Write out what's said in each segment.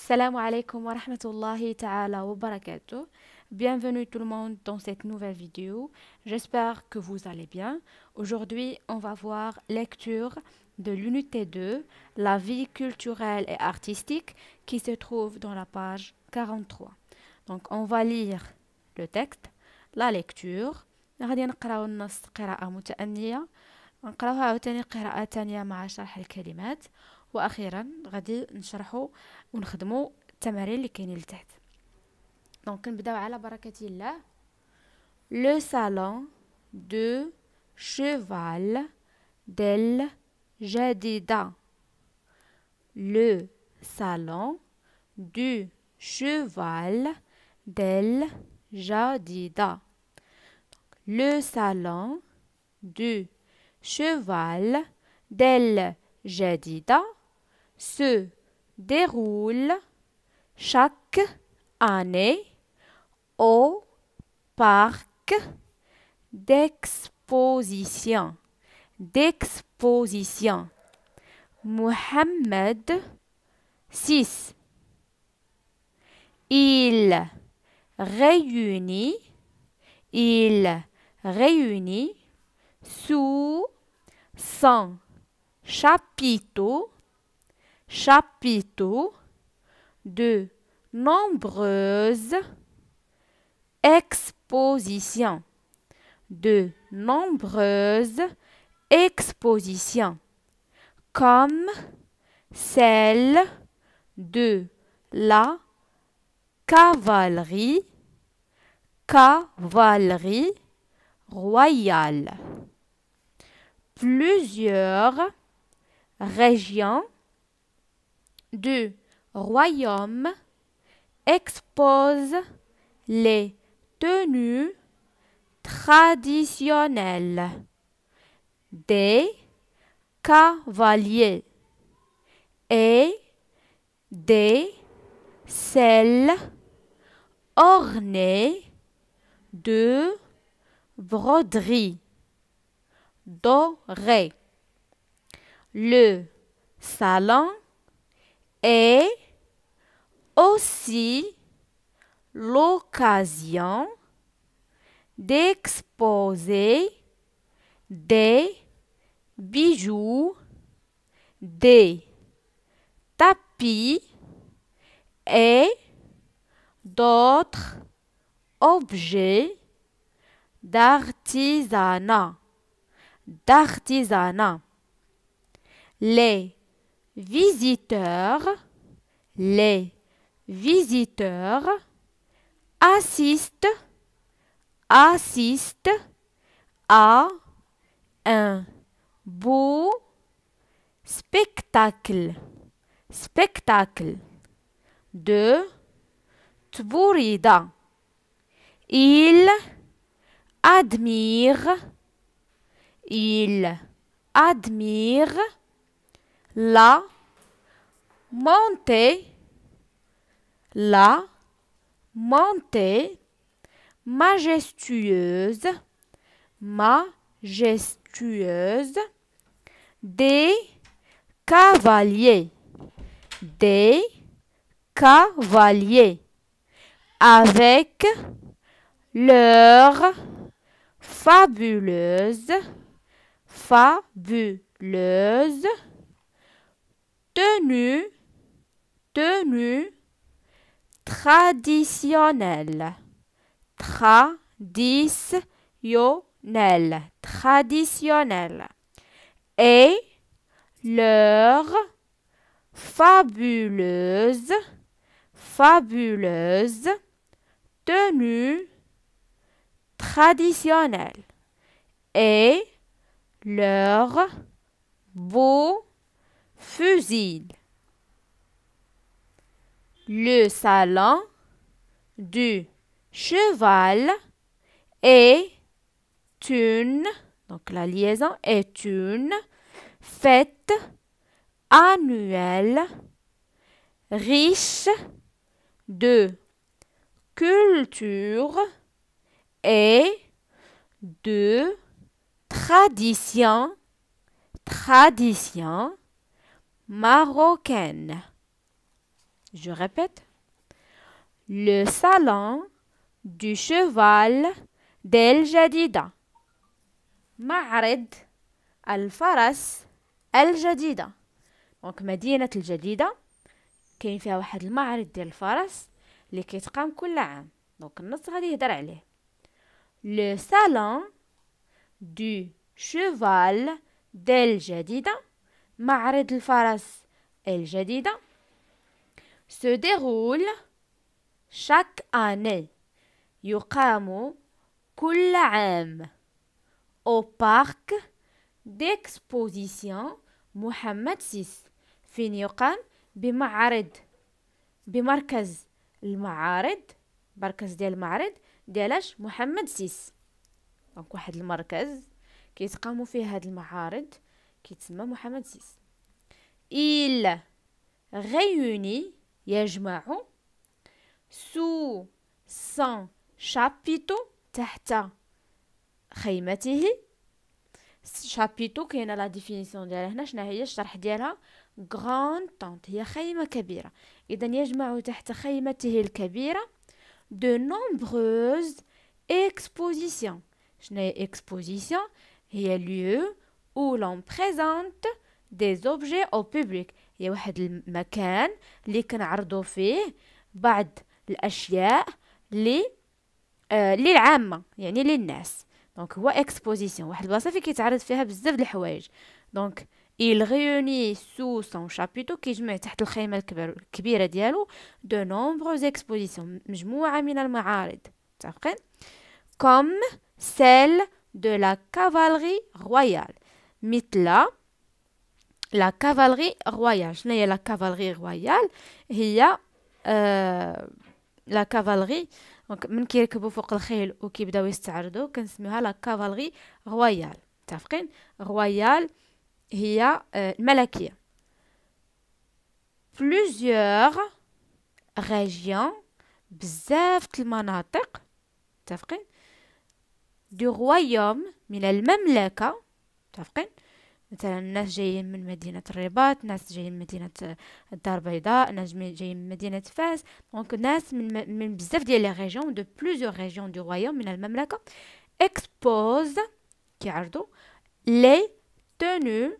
Salam alaikum wa rahmatullahi ta'ala wa barakatuh. Bienvenue tout le monde dans cette nouvelle vidéo. J'espère que vous allez bien. Aujourd'hui, on va voir lecture de l'unité 2, la vie culturelle et artistique, qui se trouve dans la page 43. Donc, on va lire le texte, la lecture. غادي نقراو النص قراءة متأنية، نقراوها عاوتاني قراءة تانية مع شرح الكلمات، واخيرا غادي نشرحوا ونخدموا التمارين اللي كاينين لتحت. دونك نبداو على بركة الله. Le salon de cheval d'El Jadida. Le salon du cheval d'El Jadida. Le salon du cheval d'El Jadida se déroule chaque année au parc d'exposition. Mohamed VI. Il réunit sous son chapiteau de nombreuses expositions, comme celle de la cavalerie royale. Plusieurs régions du royaume exposent les tenues traditionnelles des cavaliers et des selles ornées de broderies dorées. Le salon est aussi l'occasion d'exposer des bijoux, des tapis et d'autres objets d'artisanat. Les visiteurs assistent à un beau spectacle de Tbourida. Ils admirent la montée majestueuse des cavaliers avec leurs fabuleuses tenues traditionnelles et leurs fabuleuses tenues traditionnelles et leurs beaux fusils. Le salon du cheval est donc la liaison est une fête annuelle riche de culture et de traditions marocaines. Je répète. Le salon du cheval الجديدة. معرض الفرس الجديدة. دونك مدينة الجديدة كاين فيها واحد المعرض ديال الفرس اللي كيتقام كل عام. دونك النص غادي يهضر عليه. Le salon du cheval الجديدة. معرض الفرس الجديدة se déroule chaque année. يقام كل عام au parc d'exposition محمد سيس. فين يقام؟ بمركز المعارض. مركز ديال المعرض ديالاش محمد سيس. دونك واحد المركز كيتقاموا فيه هاد المعارض كيتسمى محمد سيس. il réunit يجمع sous son chapiteau تحت خيمته. شابيتو كاينه لا ديفينيسيون ديالها هنا. شنو هي الشرح ديالها؟ غراند طونت هي خيمه كبيره. اذا يجمع تحت خيمته الكبيره de nombreuses expositions. شنو هي اكسبوزيسيون؟ هي lieu où l'on présente des objets au public. هي واحد المكان اللي كنعرضوا فيه بعض الاشياء للعامه يعني للناس. دونك هو اكسبوزيسيون واحد البلاصه فين كيتعرض فيها بزاف د الحوايج. دونك il réunit sous son chapiteau كيجمع تحت الخيمه الكبيره ديالو de nombreuses expositions مجموعه من المعارض. متفقين؟ comme celle de la cavalerie royale. مثل لا كافالري رويال. شنو هي لا كافالري رويال؟ هي لا كافالري دونك من كيركبوا فوق الخيل وكيبداو يستعرضوا كنسميوها لا كافالري رويال. متفقين؟ رويال هي الملكيه. plusieurs régions بزاف المناطق. متفقين؟ du royaume من المملكه. متفقين؟ مثلا الناس جايين من مدينة الرباط، ناس جايين من مدينة الدار البيضاء، ناس جايين من مدينة فاس. دونك ناس من بزاف ديال لي ريجيون دو بلوزيور ريجيون دو رويوم من المملكة اكسبوز كيعرضوا لي تونو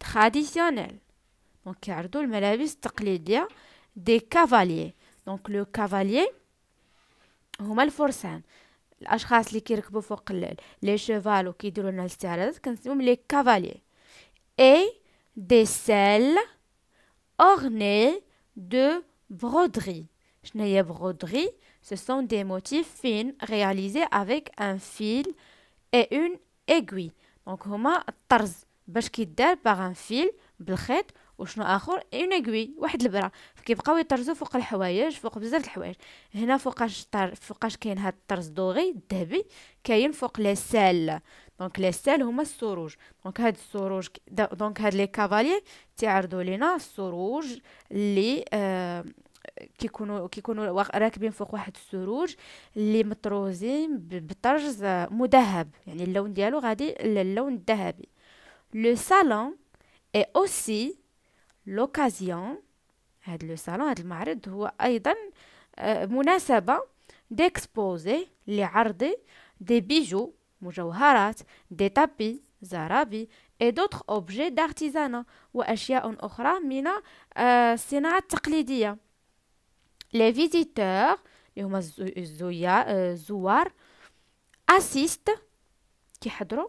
تراديسيونيل. دونك كيعرضوا الملابس التقليدية دي كافاليي. دونك لو كافاليي هما الفرسان، الاشخاص اللي كيركبوا فوق لي شيفال وكيديروا لنا الاستعراض كنسميهم لي كافاليي. et des selles ornées de broderie. شنو هي broderie؟ ce sont des motifs fines réalisés avec un fil et une aiguille. دونك هما الطرز باش كيدار باغ ان فيل بالخيط وشنو اخر اون ايغوي واحد البرا. فكيبقاو يطرزوا فوق الحوايج فوق بزاف الحوايج. هنا فوقاش كاين هاد الطرز دوغي الذهبي كاين فوق لي سال. دونك لي سال هما السروج. دونك هاد السروج دونك هاد لي كافاليي تيعرضوا لينا السروج اللي كيكونوا راكبين فوق واحد السروج اللي مطروزين بطرز مذهب يعني اللون ديالو غادي للون الذهبي. Le salon est aussi l'occasion. هاد لو صالون هاد المعرض هو ايضا مناسبة d'exposer لعرض des bijoux مجوهرات des tapis زرابي et d'autres objets d'artisanat واشياء اخرى من الصناعة التقليدية. les visiteurs اللي هما الزوار assistent كيحضروا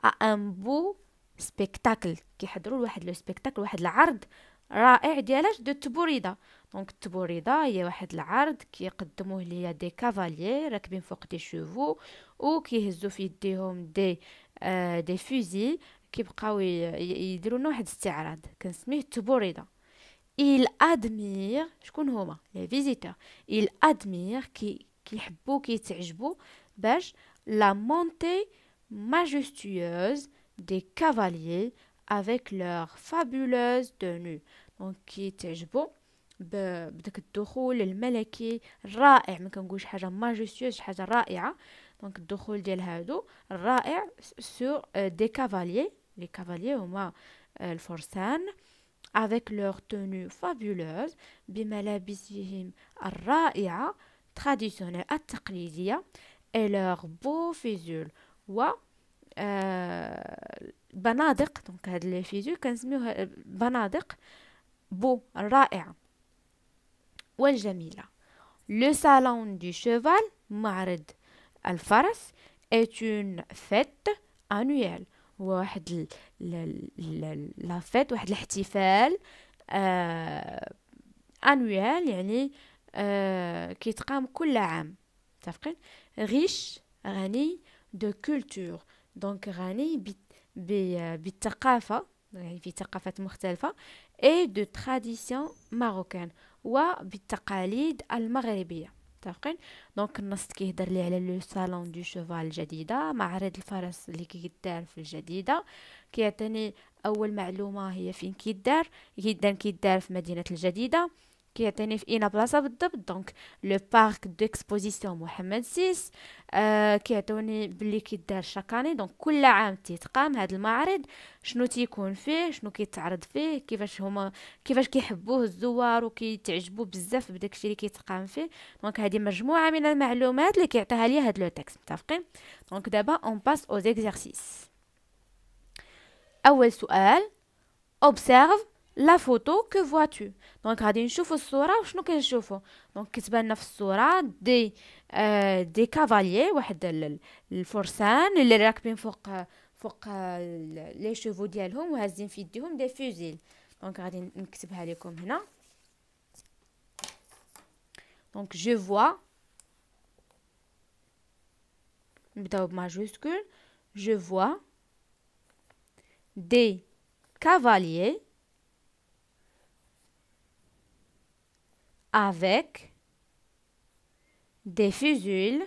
à un beau سبيكتاكل. كيحضروا لواحد لو سبيكتاكل واحد العرض رائع ديالاش دو تبوريدا. دونك التبوريدا هي واحد العرض كيقدموه ليا دي كافاليي راكبين فوق دي شوفو وكيهزوا في يديهم دي فوزي كيبقاو يديروا لنا واحد الاستعراض كنسميه التبوريدا. il admire شكون هما لي فيزيتور؟ il admire كيحبوا كيتعجبوا باش la montée majestueuse des cavaliers avec leurs fabuleuses tenues. دونك كيتعجبوا بداك الدخول الملكي الرائع. ما كنقولش حاجه ماجيستيوز حاجه رائعه. دونك الدخول ديال هادو الرائع سور دي كافاليي. لي كافاليي هما الفرسان avec leur tenue fabuleuse بملابسهم الرائعة traditionnelle التقليدية et leurs beaux fuseaux و بنادق. دونك هاد لي فيزول كنسميوها بنادق بو الرائعة والجميلة. Le salon du cheval معرض الفرس est une fête annuelle. هو واحد لا فيت، واحد الاحتفال annuel يعني كيتقام كل عام. متفقين؟ riche غني de culture دونك غني بالثقافة، يعني في ثقافات مختلفة et de tradition marocaine وبالتقاليد المغربية. متفقين؟ دونك النص كيهضر لي على لو صالون دو شوفال الجديدة، معرض الفرس اللي كيدار في الجديدة. كيعطيني اول معلومة هي فين كيدار في مدينة الجديدة. كيعطيني في اين بلاصه بالضبط، دونك لو بارك ديكسبوزيسيون محمد سيس. كيعطوني بلي كيدار شاكاني، دونك كل عام تيتقام هذا المعرض، شنو تيكون فيه، شنو كيتعرض فيه، كيفاش كيحبوه الزوار وكيتعجبوا بزاف بداكشي اللي كيتقام فيه. دونك هذه مجموعه من المعلومات اللي كيعطيها ليا هذا لو تكست. متفقين؟ دونك دابا اون باس او زيكزارسيس. اول سؤال observe لا فوتو كو فواتو. دونك غادي نشوفوا الصوره وشنو كنشوفوا. دونك كتبان لنا في الصوره دي كافاليي، واحد الفرسان اللي راكبين فوق لي شوفو ديالهم وهازين في يديهم دي فوزيل. دونك غادي نكتبها لكم هنا. دونك جو فوا، نبداو بماجوسكول، جو فوا دي cavaliers avec des fusiles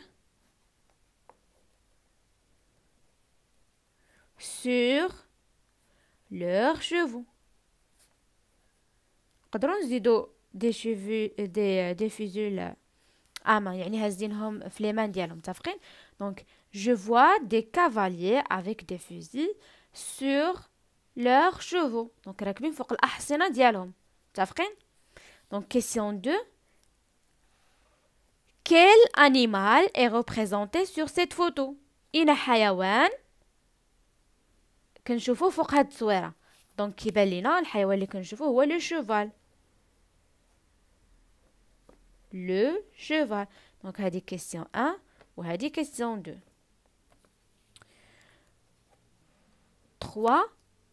sur leurs chevaux. نقدروا نزيدو دي fusiles اما يعني هازينهم في ليمان ديالهم. متفقين؟ دونك je vois des cavaliers avec des fusils sur leurs chevaux. دونك راكبين فوق الأحصنة ديالهم. متفقين؟ دونك question 2. Quel animal est représenté sur cette photo? إين حيوان كنشوفوه فوق هاد التصويرة؟ دونك كيبان لينا الحيوان اللي كنشوفوه هو لو شوفال. لو شوفال. دونك هادي question 1 وهادي question 2. 3.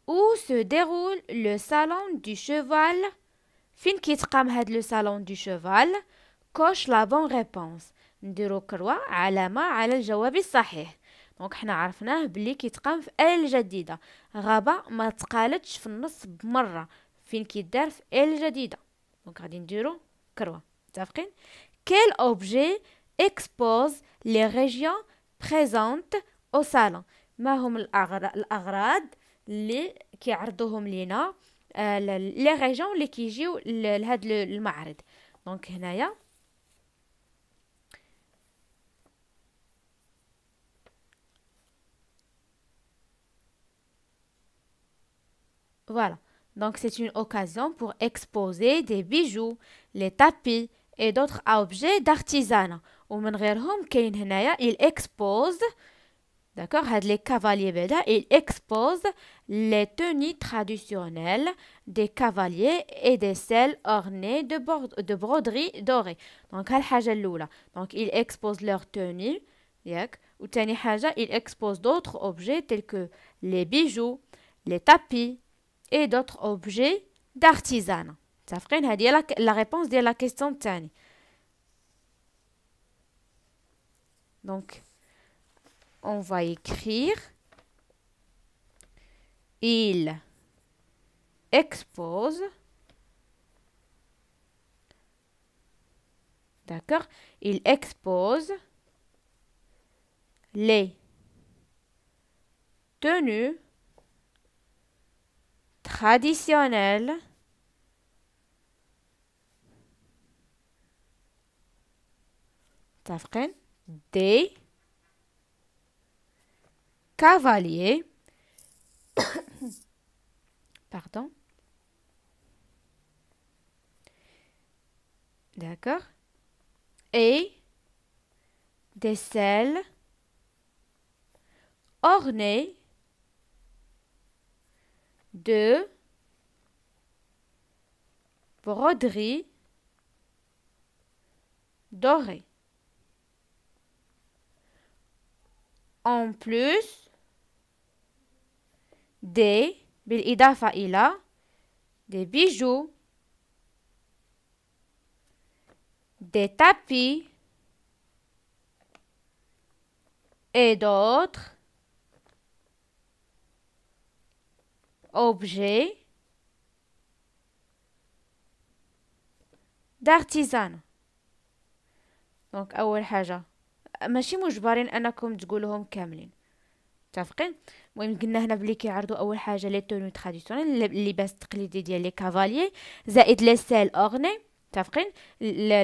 Où se déroule le salon du cheval? فين كيتقام هاد لو salon du cheval؟ coche la bonne réponse. نديرو كروة علامة على الجواب الصحيح. دونك حنا عرفناه بلي كيتقام في الجديدة. غابة ما تقالتش في النص بمرة فين كيدار في الجديدة. دونك غادي نديرو كروة. متفقين؟ Quel objet expose les régions présentes au salon؟ ما هم الأغراض اللي كيعرضوهم لينا لي ريجون اللي كيجيو لهاد المعرض؟ دونك هنايا voilà. Donc c'est une occasion pour exposer des bijoux, les tapis et d'autres objets d'artisanat. ومن غيرهم كاين هنايا il expose. D'accord, les cavaliers beda, ils exposent les tenues traditionnelles des cavaliers et des selles ornées de broderies dorées. Donc, donc ils exposent leurs tenues. Ou tani haja, ils exposent d'autres objets tels que les bijoux, les tapis et d'autres objets d'artisanat. Ça fait la réponse de la question tani. Donc, on va écrire il expose, d'accord, il expose les tenues traditionnelles des cavaliers pardon, d'accord, et des selles ornées de broderies dorées. En plus بالإضافة إلى des bijoux, des tapis et d'autres objets d'artisanat. دونك اول حاجه ماشي مجبرين انكم تقولوهم كاملين، متفقين؟ المهم قلنا هنا بلي كيعرضوا اول حاجه لي تونو تراديسيونيل، اللباس التقليدي ديال لي كافاليي، زائد لي سيل اورني، متفقين؟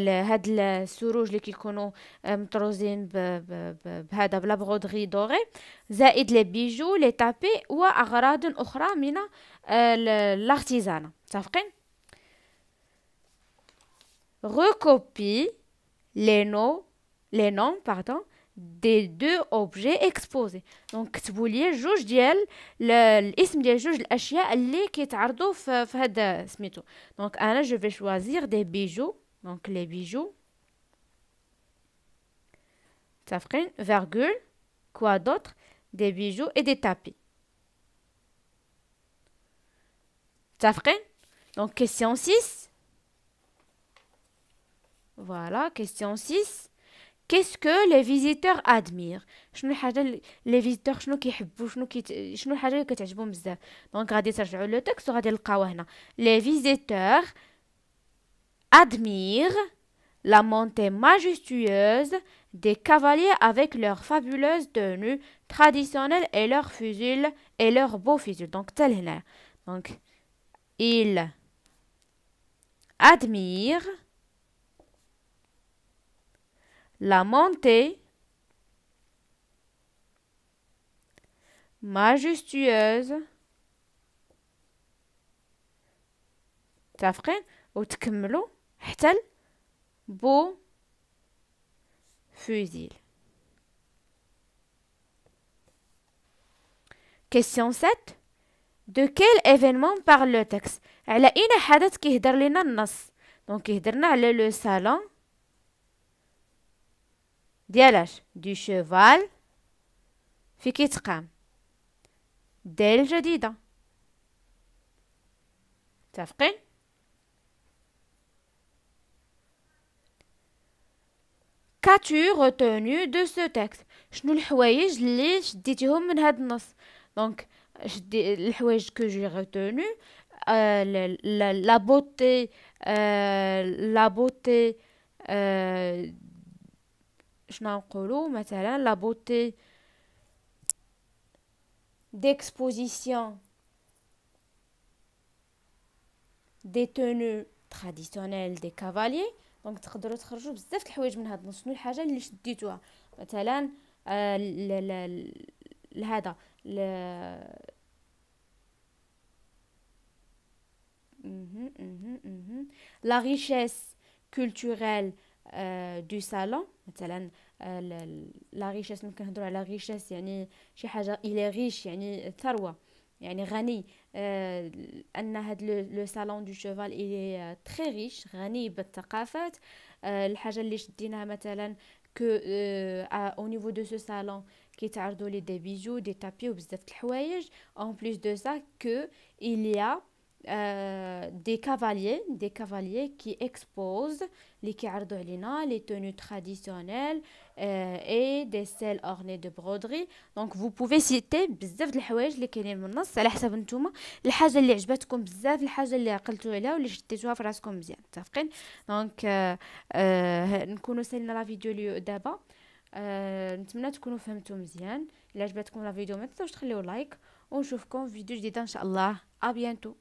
هاد السروج اللي كيكونوا مطروزين بهذا بلا برودري دوري، زائد لي بيجو لي تابي واغراض اخرى من الارتيزانا، متفقين؟ recopie les noms des deux objets exposés. donc كتبوا لي جوج ديال الاسم ديال جوج الاشياء اللي كيتعرضوا في هذا سميتو. donc انا je vais choisir des bijoux, donc les bijoux, متفقين؟ virgule quoi d'autre, des bijoux et des tapis, متفقين؟ donc question 6. Voilà, question 6. Qu'est-ce que les visiteurs admirent? شنو الحاجه les visiteurs شنو كيحبوا، شنو الحاجه اللي كتعجبهم بزاف؟ دونك غادي ترجعوا لو تكست وغادي نلقاوه هنا. les visiteurs admirent la montée majestueuse des cavaliers avec leurs fabuleuses tenues traditionnelles et leurs fusils et leurs beaux fusils. donc tel هنا. donc ils admirent la montée majestueuse متفقين وتكملوا حتى beau fusil. question 7. de quel événement parle le texte؟ على اين حدث كيهدر لنا النص؟ دونك كيهدرنا على لو salon ديالاش دو شوفال في كيتقام ديال الجديدة، متفقين؟ qu'as-tu retenu de ce texte؟ شنو الحوايج اللي شديتيهم من هاد النص؟ دونك الحوايج que j'ai retenu la beauté شنو نقولوا مثلا la beauté d'exposition des tenues traditionnelles des cavaliers. دونك تقدروا تخرجوا بزاف د الحوايج من هاد النص. شنو الحاجه اللي شديتوها؟ مثلا هذا la richesse culturelle du salon. مثلا لا ريشيس ممكن نهضروا على ريشيس يعني شي حاجه الى ريش يعني ثروه يعني غني. ان هاد لو صالون دو شوفال الي تري ريش غني بالثقافات. الحاجه اللي شديناها مثلا كو او نيفو دو سو صالون كيتعرضوا لي دي بيجو دي تابي وبزاف د الحوايج. en plus de ça que il y a des cavaliers qui exposent اللي كيعرضوا علينا les tenues traditionnelles et des selles ornées de broderie. donc vous pouvez citer بزاف د الحوايج اللي كاينين من النص على حسب نتوما الحاجه اللي عجبتكم بزاف، الحاجه اللي عقلتوا عليها واللي شديتوها في راسكم مزيان، متفقين؟ دونك نكونوا سالينا لا فيديو اليوم دابا. نتمنى تكونوا فهمتوا مزيان. الا عجبتكم لا فيديو ما تنساوش تخليو لايك ونشوفكم في فيديو جديده ان شاء الله. ا بيانتو.